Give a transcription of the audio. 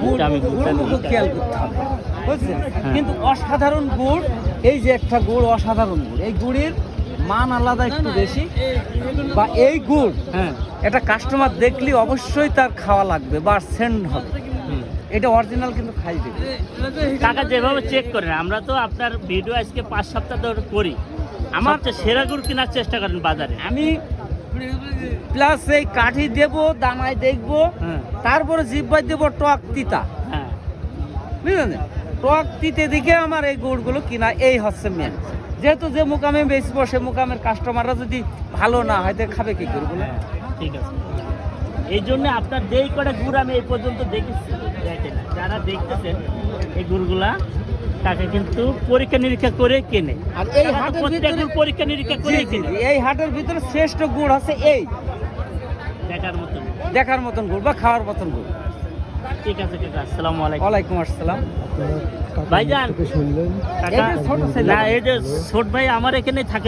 গুড় মুখে খেয়াল করতে হবে, বুঝছেন? কিন্তু অসাধারণ গুড়, এই যে একটা গুড় অসাধারণ গুড়, এই গুড়ের মান আলাদা একটু বেশি, বা এই গুড় এটা কাস্টমার দেখলে অবশ্যই তার খাওয়া লাগবে বা সেন্ড হবে। এটা অরিজিনাল কিন্তু খাইবে। কাকা যেভাবে চেক করেন, আমরা তো আপনার ভিডিও আজকে 5 সপ্তাহ ধরে করি, আমার তো সেরা গুড় কেনার চেষ্টা করেন বাজারে। আমি প্লাস এই কাঠি দেব, দানায় দেখবো, তারপরে জিব্বাই দেবো টক তিতা, বুঝলেন? টক তিতে দিকে আমার এই গুড়গুলো কিনা, এই হচ্ছে মেন। যেহেতু যে মুকামে বেচবো সে মুকামের কাস্টমাররা যদি ভালো না হয় তো খাবে কি করে বলে? ঠিক আছে, এই জন্য আপনার যেই কটা গুড় আমি এই পর্যন্ত দেখেছি, দেখেন যারা দেখতেছেন এই গুড়গুলা তাকে কিন্তু পরীক্ষা নিরীক্ষা করে কেনে, আর এই হাটের ভিতরে পরীক্ষা নিরীক্ষা করে কেনে। এই হাটের ভিতরে শ্রেষ্ঠ গুড় আছে এই দেখার মতন গুড় বা খাওয়ার মতন গুড়। ঠিক আছে কাকা, আসসালামু আলাইকুম। ওয়ালাইকুম আসসালাম। ভাইজান, এটা ছোট ছেলে। না এই যে ছোট ভাই আমার এখানে থাকে।